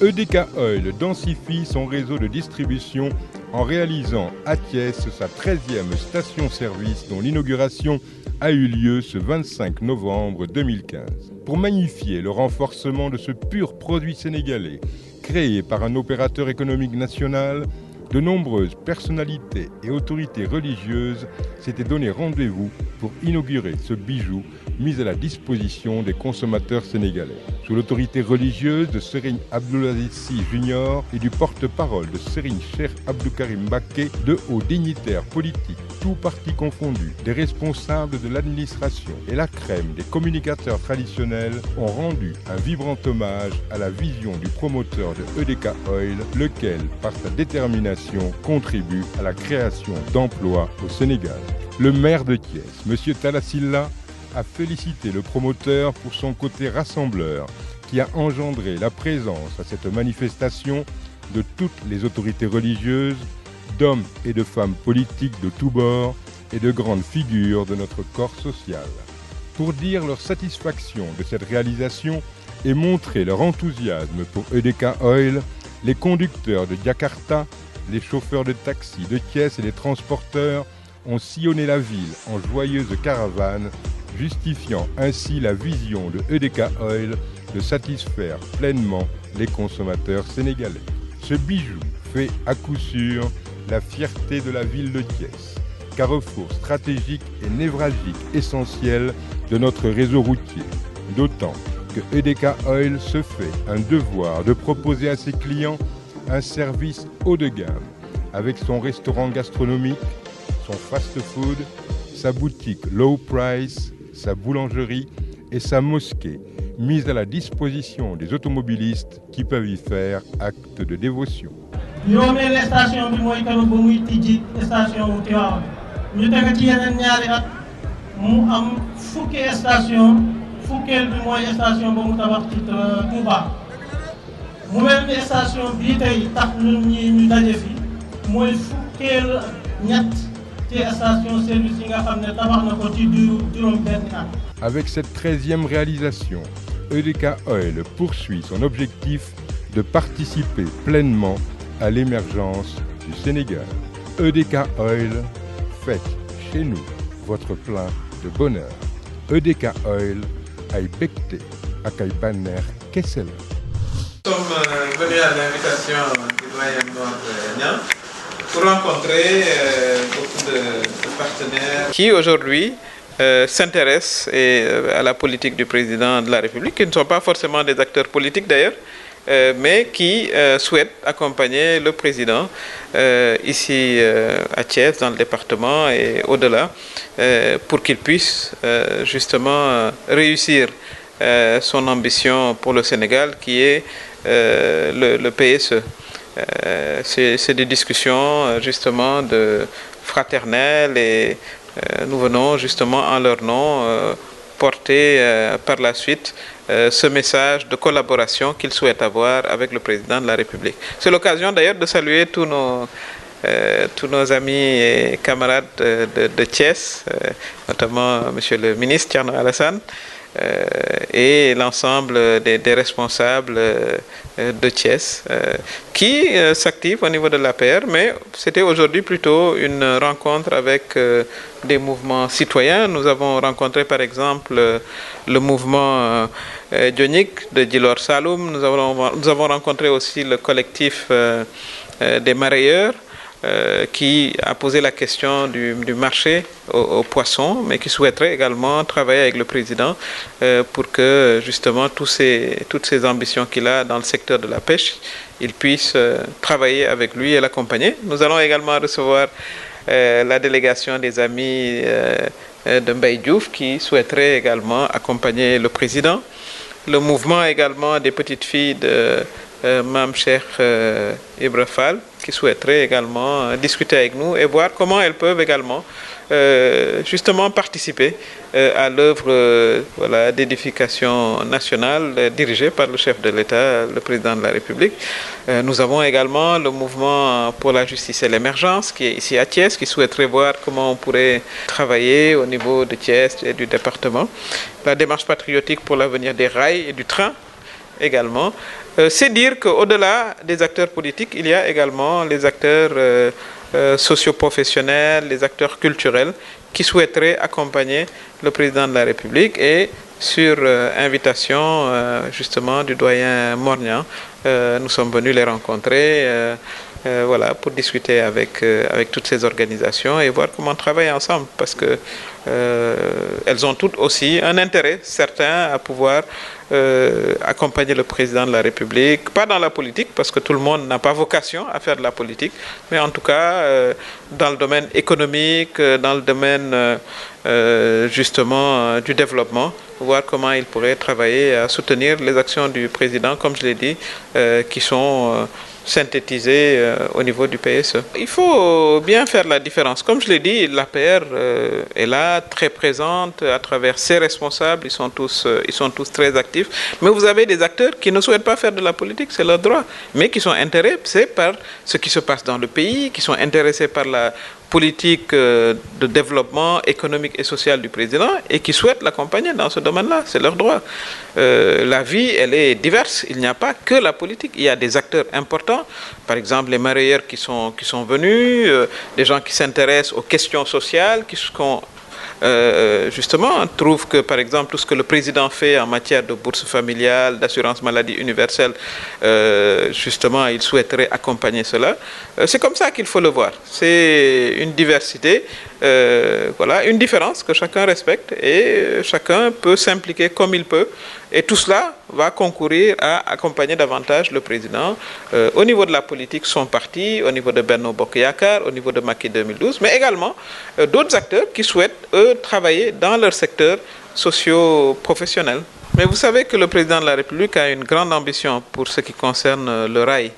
EDK Oil densifie son réseau de distribution en réalisant à Thiès sa 13e station-service dont l'inauguration a eu lieu ce 25 novembre 2015. Pour magnifier le renforcement de ce pur produit sénégalais, créé par un opérateur économique national, de nombreuses personnalités et autorités religieuses s'étaient donné rendez-vous pour inaugurer ce bijou mis à la disposition des consommateurs sénégalais. Sous l'autorité religieuse de Serigne Abdoulaziz Sy Junior et du porte-parole de Serigne Cheikh Abdou Karim Mbacké, de hauts dignitaires politiques, tous partis confondus, des responsables de l'administration et la crème des communicateurs traditionnels ont rendu un vibrant hommage à la vision du promoteur de EDK Oil, lequel, par sa détermination, contribue à la création d'emplois au Sénégal. Le maire de Thiès, M. Talla Sylla, a félicité le promoteur pour son côté rassembleur qui a engendré la présence à cette manifestation de toutes les autorités religieuses, d'hommes et de femmes politiques de tous bords et de grandes figures de notre corps social. Pour dire leur satisfaction de cette réalisation et montrer leur enthousiasme pour EDK Oil, les conducteurs de Jakarta, les chauffeurs de taxi de Thiès et les transporteurs ont sillonné la ville en joyeuse caravane, justifiant ainsi la vision de EDK Oil de satisfaire pleinement les consommateurs sénégalais. Ce bijou fait à coup sûr la fierté de la ville de Thiès, carrefour stratégique et névralgique essentiel de notre réseau routier, d'autant que EDK Oil se fait un devoir de proposer à ses clients un service haut de gamme, avec son restaurant gastronomique, son fast-food, sa boutique low price, sa boulangerie et sa mosquée, mise à la disposition des automobilistes qui peuvent y faire acte de dévotion. juróomeelu station bi mooy keroog ba muy tijji station wu Tivaouane ñu teg ci yeneen ñaari at mu am fukki station fukkeel bi mooy station ba mu tabax ci Touba mu mel ni station bii tey tax ñun ñi ñu daje fi mooy fukkeel ñett ci station service yi nga xam ne tabax na ko ci diiru juróom-benni at. Avec cette 13e réalisation, EDK Oil poursuit son objectif de participer pleinement à l'émergence du Sénégal. EDK Oil, faites chez nous votre plein de bonheur. EDK Oil ay bekte ak ay bànneex kese la. Nous sommes venus à l'invitation du doyen Mor Niang pour rencontrer beaucoup de partenaires qui aujourd'hui s'intéressent à la politique du président de la République, qui ne sont pas forcément des acteurs politiques d'ailleurs, mais qui souhaitent accompagner le président ici à Thiès, dans le département et au-delà, pour qu'il puisse justement réussir son ambition pour le Sénégal, qui est le PSE. C'est des discussions justement fraternelles et nous venons justement en leur nom porter par la suite ce message de collaboration qu'ils souhaitent avoir avec le président de la République. C'est l'occasion d'ailleurs de saluer tous nos amis et camarades de Thiès, notamment Monsieur le ministre Thierno Alassane, et l'ensemble des responsables de Thiès qui s'activent au niveau de l'APR, mais c'était aujourd'hui plutôt une rencontre avec des mouvements citoyens. Nous avons rencontré par exemple le mouvement Dionik de Djilor Saloum, nous avons rencontré aussi le collectif des marailleurs, qui a posé la question du marché aux poissons, mais qui souhaiterait également travailler avec le président pour que justement toutes ces ambitions qu'il a dans le secteur de la pêche, il puisse travailler avec lui et l'accompagner. Nous allons également recevoir la délégation des amis de Mbaye Diouf qui souhaiterait également accompagner le président. Le mouvement également des petites filles de Mam Cheikh Ibra Fall qui souhaiteraient également discuter avec nous et voir comment elles peuvent également justement participer à l'œuvre d'édification nationale dirigée par le chef de l'État, le président de la République. Nous avons également le mouvement pour la justice et l'émergence qui est ici à Thiès, qui souhaiterait voir comment on pourrait travailler au niveau de Thiès et du département. La démarche patriotique pour l'avenir des rails et du train, également, c'est dire qu'au-delà des acteurs politiques, il y a également les acteurs socio-professionnels, les acteurs culturels qui souhaiteraient accompagner le président de la République et sur invitation justement du doyen Mornian, nous sommes venus les rencontrer voilà, pour discuter avec toutes ces organisations et voir comment travailler ensemble parce que elles ont toutes aussi un intérêt certain à pouvoir accompagner le président de la République, pas dans la politique parce que tout le monde n'a pas vocation à faire de la politique, mais en tout cas dans le domaine économique, dans le domaine justement du développement, voir comment il pourrait travailler à soutenir les actions du président, comme je l'ai dit, qui sont synthétisées au niveau du PSE. Il faut bien faire la différence. Comme je l'ai dit, l'APR est là, très présente à travers ses responsables, ils sont tous très actifs. Mais vous avez des acteurs qui ne souhaitent pas faire de la politique, c'est leur droit, mais qui sont intéressés par ce qui se passe dans le pays, qui sont intéressés par la politique de développement économique et social du président et qui souhaitent l'accompagner dans ce domaine-là. C'est leur droit. La vie, elle est diverse. Il n'y a pas que la politique. Il y a des acteurs importants, par exemple les marailleurs qui sont venus, des gens qui s'intéressent aux questions sociales, qui sont justement, trouve que, par exemple, tout ce que le président fait en matière de bourse familiale, d'assurance maladie universelle, justement, il souhaiterait accompagner cela. C'est comme ça qu'il faut le voir. C'est une diversité, voilà, une différence que chacun respecte et chacun peut s'impliquer comme il peut. Et tout cela va concourir à accompagner davantage le président au niveau de la politique, son parti, au niveau de Benno Bokk Yakaar, au niveau de Macky 2012, mais également d'autres acteurs qui souhaitent, eux, travailler dans leur secteur socio-professionnel. Mais vous savez que le président de la République a une grande ambition pour ce qui concerne le rail.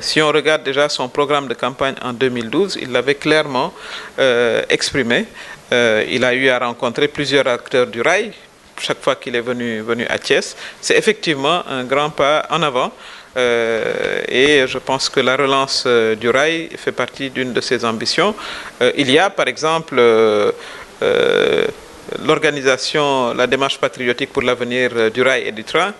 Si on regarde déjà son programme de campagne en 2012, il l'avait clairement exprimé. Il a eu à rencontrer plusieurs acteurs du rail chaque fois qu'il est venu à Thiès. C'est effectivement un grand pas en avant. Et je pense que la relance du rail fait partie d'une de ses ambitions. Il y a par exemple l'organisation, la démarche patriotique pour l'avenir du rail et du train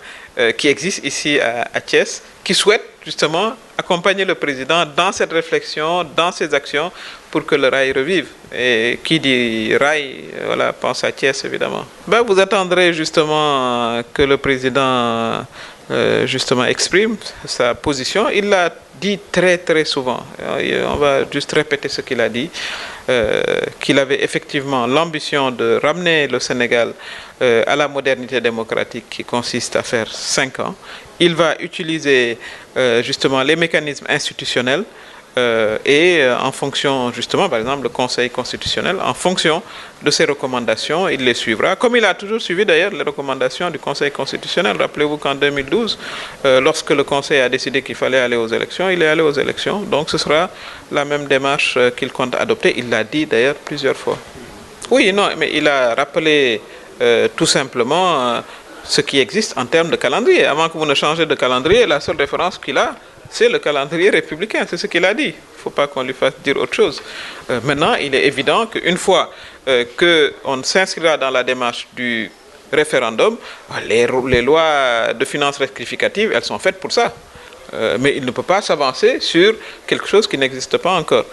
qui existe ici à Thiès, qui souhaite justement accompagner le président dans cette réflexion, dans ses actions pour que le rail revive. Et qui dit rail, voilà, pense à Thiès évidemment. Ben, vous attendrez justement que le président justement exprime sa position. Il l'a dit très très souvent. On va juste répéter ce qu'il a dit. Qu'il avait effectivement l'ambition de ramener le Sénégal à la modernité démocratique qui consiste à faire 5 ans. Il va utiliser justement les mécanismes institutionnels et en fonction justement, par exemple, le Conseil constitutionnel, en fonction de ses recommandations, il les suivra, comme il a toujours suivi d'ailleurs les recommandations du Conseil constitutionnel. Rappelez-vous qu'en 2012, lorsque le Conseil a décidé qu'il fallait aller aux élections, il est allé aux élections. Donc ce sera la même démarche qu'il compte adopter. Il l'a dit d'ailleurs plusieurs fois. Oui, non, mais il a rappelé tout simplement ce qui existe en termes de calendrier. Avant que vous ne changez de calendrier, la seule référence qu'il a, c'est le calendrier républicain, c'est ce qu'il a dit. Il ne faut pas qu'on lui fasse dire autre chose. Maintenant, il est évident qu'une fois qu'on s'inscrira dans la démarche du référendum, les lois de finances rectificatives, elles sont faites pour ça. Mais il ne peut pas s'avancer sur quelque chose qui n'existe pas encore.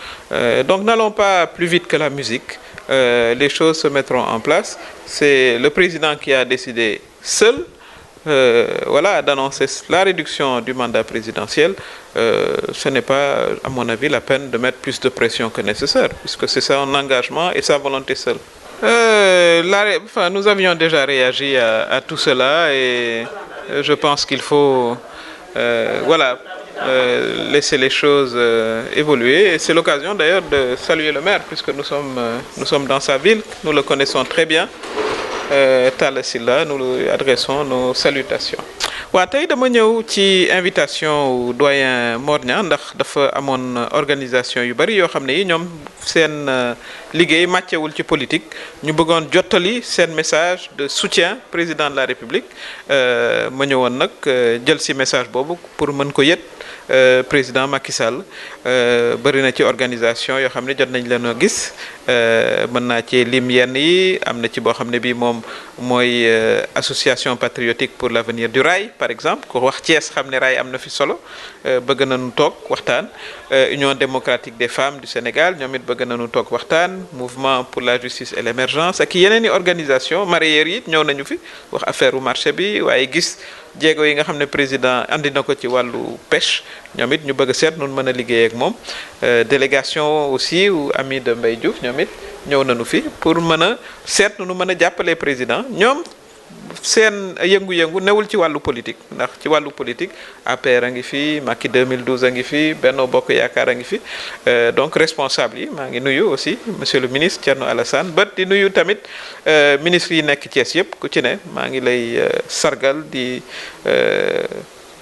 Donc n'allons pas plus vite que la musique. Les choses se mettront en place. C'est le président qui a décidé seul voilà, d'annoncer la réduction du mandat présidentiel. Ce n'est pas, à mon avis, la peine de mettre plus de pression que nécessaire, puisque c'est son engagement et sa volonté seule. Nous avions déjà réagi à tout cela et je pense qu'il faut voilà, laisser les choses évoluer. Et c'est l'occasion d'ailleurs de saluer le maire, puisque nous sommes dans sa ville, nous le connaissons très bien. Talla Sylla, nous lui adressons nos salutations. waaw tey dama ñëw ci invitation wu doyen Mor Niang ndax dafa amoon organisation yu bari yoo xam ne yi ñoom seen liggéey màccewul ci politique ñu bëggoon jottali seen message de soutien président de la République ma ñëwoon nag jël si message boobu pour mën ko yët président Macky Sall bëri na ci organisation yoo xam ne jot nañ leen a gis mën naa ci lim yenn yi am na ci boo xam ne bii moom mooy association patriotique pour l'avenir du rail par exemple ku wax Thiès xam ne rail am na fi solo bëgg nañu toog waxtaan Union démocratique des femmes du Sénégal ñoom it bëgg nañu toog waxtaan mouvement pour la justice et l'émergence ak yeneen i organisation mareyeurs yi ñëw nañu fi wax affaire u marché bi waaye gis jéego yi nga xam ne président andi na ko ci wàllu pêche ñoom it ñu bëgg a seet nun mën a liggéey ak moom délégation aussi ou ami de Mbaye Diouf ñoom it ñëw nañu fi pour mën a seet nu mën a jàppale président ñoom seen yëngu-yëngu newul ci wàllu politique ndax ci wàllu politique APR a ngi fi Macky 2012 a ngi fi Benno Bokk Yaakaar a ngi fi donc responsable yi maa ngi nuyu aussi monsieur le ministre Thierno Alassane Bat di nuyu tamit ministre yi nekk Thiès yëpp ku ci ne maa ngi lay sargal di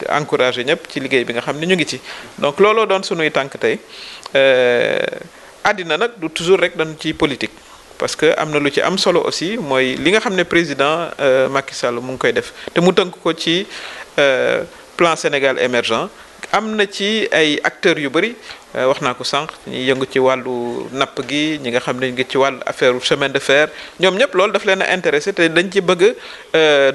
encourager ñëpp ci liggéey bi nga xam ne ñu ngi ci donc looloo doon sunuy tànk tey àddina nag du toujours rek dañu ci politique parce que am na lu ci am solo aussi mooy li nga xam ne président Macky Sall mu ngi koy def te mu tënk ko ci plan Sénégal émergent am na ci ay acteurs yu bëri wax naa ko sànq ñi yëngu ci wàllu napp gi ñi nga xam ne ngi ci wàllu affaire chemin de fer ñoom ñëpp loolu daf leen a intéressé te dañ ci bëgg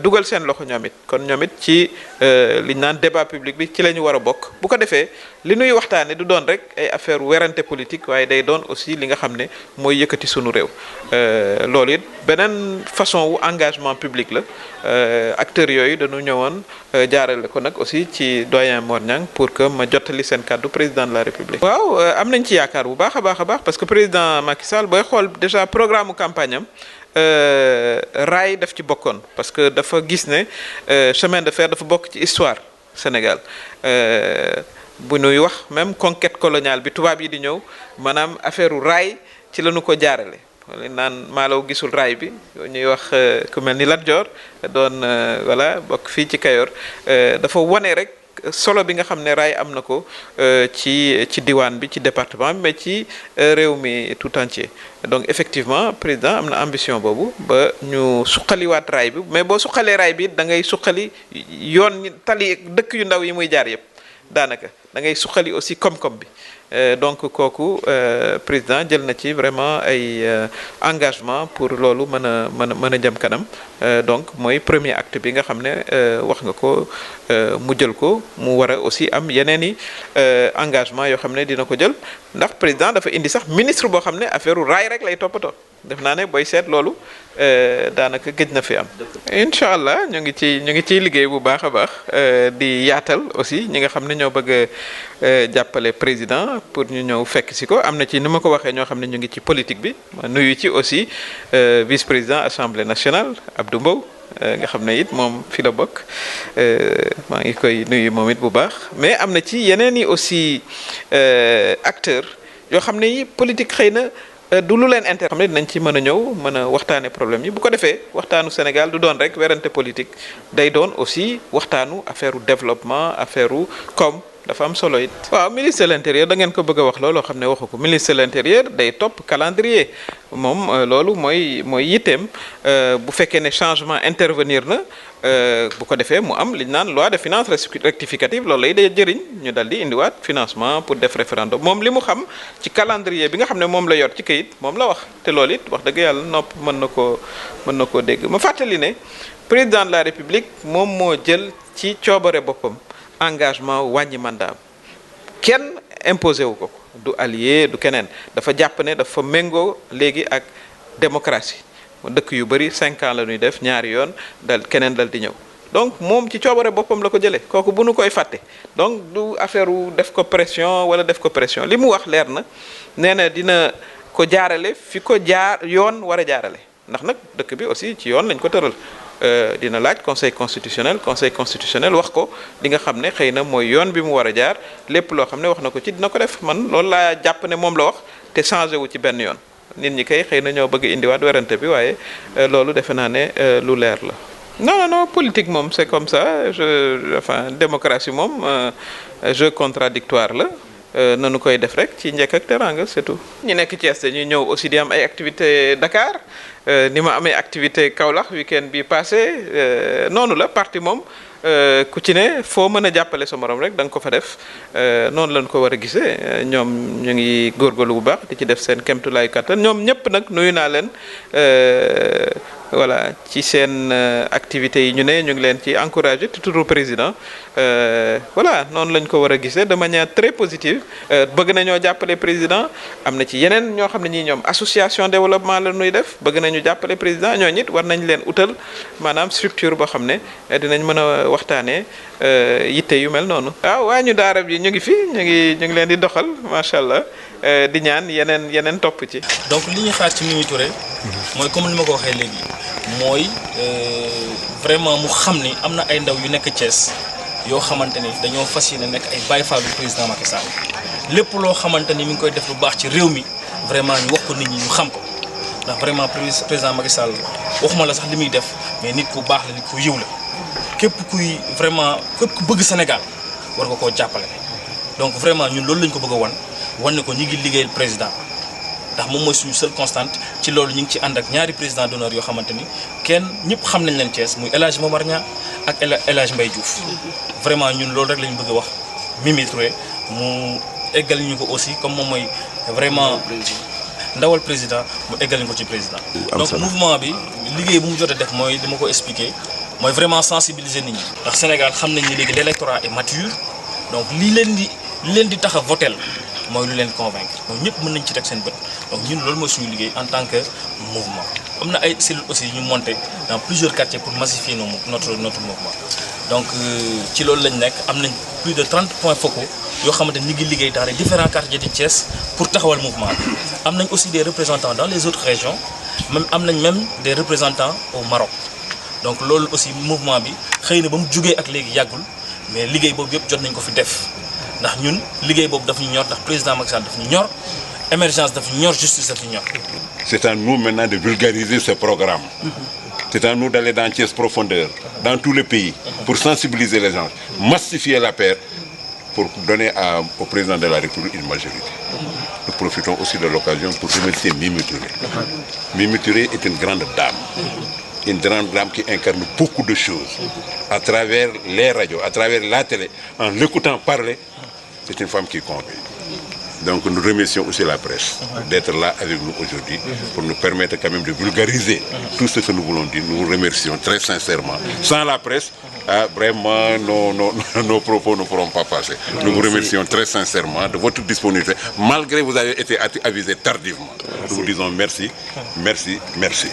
dugal seen loxo ñoom it kon ñoom it ci liñ naan débat public bi ci la ñu war a bokk bu ko defee li nuy waxtaane du doon rek ay affaire werante politique waaye day doon aussi li nga xam ne mooy yëkkati sunu réew loolu it beneen façon wu engagement public la acteurs yooyu dañu ñëwoon jaarale ko nag aussi ci doyen Mor Niang pour que ma jottali seen kàddu président de la République. waaw am nañ ci yaakaar bu baax a baax parce que président Macky Sall booy xool déjà programme mu campagne am rail daf ci bokkoon parce que dafa gis ne chemin de fer dafa bokk ci histoire Sénégal bu nuy wax même conquête coloniale bi tubaab yi di ñëw maanaam affaire u rail ci la ñu ko jaarale. naan maalaw gisul raay bi ñuy wax ku mel ni Lat Joor doon voilà bokk fii ci Kayor dafa wone rek solo bi nga xam ne raay am na ko ci diwaan bi ci département bi mais ci réew mi tout entier donc effectivement président am na ambition boobu ba ñu suqaliwaat raay bi mais boo suqalee raay bi da ngay suqali yoon tali dëkk yu ndaw yi muy jaar yëpp daanaka da ngay suqali aussi koom-koom bi donc kooku président jël na ci vraiment ay engagement pour loolu mën a jëm kanam donc mooy premier acte bi nga xam ne wax nga ko mu jël ko mu war a aussi am yeneen i engagement yoo xam ne dina ko jël ndax président dafa indi sax ministre boo xam ne affaire u raay rek lay toppatoo def naa ne booy seet loolu daanaka gëj na fi am. incha allah ñu ngi ciy liggéey bu baax a baax di yaatal aussi ñi nga xam ne ñoo bëgg a jàppale président pour ñu ñëw fekk si ko am na ci ni ma ko waxee ñoo xam ne ñu ngi ci politique bi ma nuyu ci aussi vice président assemblée nationale Abdou Mbow nga xam ne it moom fi la bokk maa ngi koy nuyu moom it bu baax mais am na ci yeneen i aussi acteurs yoo xam ne yi politique xëy na. du lu leen intérêt xam ne dinañ ci mën a ñëw mën a waxtaane problème yi bu ko defee waxtaanu Sénégal du doon rek werante politique day doon aussi waxtaanu affaire u développement affaire u koom dafa am solo it. waaw ministre de l'intérieur da ngeen ko bëgg a wax loolu xam ne waxu ko ministre de l'intérieur day topp calendrier moom loolu mooy yitteem bu fekkee ne changement intervenir na bu ko defee mu am li ñu naan loi de finances rectificative loolu lay day jëriñ ñu dal di indiwaat financement pour def référendum moom li mu xam ci calendrier bi nga xam ne moom la yor ci kayit moom la wax te loolu it wax dëgg yàlla nopp mën na koo dégg ma fàttali ne président de la république moom moo jël ci coobare boppam engagement wàññi mandat kenn imposé wu ko du allié du keneen dafa jàpp ne dafa méngoo léegi ak démocratie dëkk yu bëri 5 ans la ñuy def ñaari yoon keneen dal di ñëw donc moom ci coobare boppam la ko jëlee kooku bu nu koy fàtte donc du affaire wu def ko pression wala def ko pression li mu wax leer na nee na dina ko jaarale fi ko yoon war a jaarale ndax nag dëkk bi aussi ci yoon lañ ko tëral dina laaj conseil constitutionnel wax ko li nga xam ne xëy na mooy yoon bi mu war a jaar lépp loo xam ne wax na ko ci dina ko def man loolu laa jàpp ne moom la wax te changé wu ci benn yoon nit ñi kay xëy na ñoo bëgg indiwaat werante bi waaye loolu defe naa ne lu leer la. non politique moom c'est comme ça démocratie moom jeu contradictoire la. nanu koy def rek ci njëkk ak teranga c'est tout. ñi nekk Thiès dañuy ñëw aussi di am ay activités Dakar ni ma amee activité Kaolack week-end bi passé noonu la parti moom ku ci ne foo mën a jàppale sa morom rek da nga ko fa def noonu lañ ko war a gisee ñoom ñu ngi góorgóorlu bu baax di ci def seen kéemtulaay kattan ñoom ñëpp nag nuyu naa leen voilà ci seen activités yi ñu ne ñu ngi leen ci encouragé te turu président voilà noonu lañ ko war a gisee de manière très positive bëgg nañoo jàppale président am na ci yeneen ñoo xam ne ñii ñoom association développement la ñuy def bëgg nañu jàppale président ñoo ñit war nañ leen utal maanaam structure boo xam ne dinañ mën a waxtaanee yitte yu mel noonu. waaw waa ñu daara bi ñu ngi fi ñu ngi leen di doxal macha allah di ñaan yeneen topp ci. donc li ñuy xaar ci Mimi Touré mooy comme ni ma ko waxee léegi mooy vraiment mu xam ni am na ay ndaw yu nekk Thiès yoo xamante ni dañoo fas yéene nekk ay Baye Fall du président Macky Sall lépp loo xamante ni mi ngi koy def lu baax ci réew mi vraiment ñu wax ko nit ñi ñu xam ko ndax vraiment président Macky Sall waxuma la sax li muy def mais nit ku baax la nit ku yiw la képp ku bëgg Sénégal war nga koo jàppale donc vraiment ñun loolu lañ ko bëgg a wan ne ko ñu ngi liggéeyal président ndax moom mooy suñu seule constante ci loolu ñu ngi ci ànd ak ñaari président d'honneur yoo xamante ni kenn ñëpp xam nañ leen Thiès muy El Hadj Momar Niang ak El Hadj Mbaye Diouf vraiment ñun loolu rek lañ bëgg a wax Mimi Touré mu eggal ñu ko aussi comme moom mooy vraiment ndawal président mu eggal ñu ko ci président. donc mouvement bi liggéey bu mu jot a def mooy dama ko expliquer mooy vraiment sensibiliser nit ñi. ndax Sénégal xam nañ ni léegi l'électorat est mature donc li leen di tax a votel mooy lu leen convaincre donc ñëpp mën nañ ci teg seen bët donc ñun loolu mooy suñu liggéey en tant que mouvement. am na ay cellules aussi ñu monté dans plusieurs quartiers pour massifier notre mouvement donc ci loolu lañ nekk am nañ plus de 30 points focaux yoo xamante ni ñu ngi liggéey dans les différents quartiers de Thiès pour taxawal mouvement bi. am nañ aussi des représentants dans les autres régions am nañ même des représentants au Maroc donc loolu aussi mouvement bi xëy na ba mu jugee ak léegi yàggul mais liggéey boobu yëpp jot nañ ko fi def. ndax ñun liggéey boobu daf ñu ñor ndax président Macky Sall daf ñu ñor émergence daf ñu ñor justice daf ñu ñor. C'est à nous maintenant de vulgariser ce programme. C'est à nous d'aller dans Thiès profondeur, dans tout le pays, pour sensibiliser les gens, massifier la paix, pour donner au président de la République une majorité. Nous profitons aussi de l'occasion pour remercier Mimi Touré. Mimi Touré est une grande dame. Une grande dame qui incarne beaucoup de choses. À travers les radios, à travers la télé, en l'écoutant parler, c'est une femme qui convainc. Donc nous remercions aussi la presse d'être là avec nous aujourd'hui pour nous permettre quand même de vulgariser tout ce que nous voulons dire. Nous vous remercions très sincèrement. Sans la presse, vraiment nos propos ne pourront pas passer. Nous vous remercions très sincèrement de votre disponibilité, malgré que vous avez été avisé tardivement. Nous vous disons merci, merci, merci.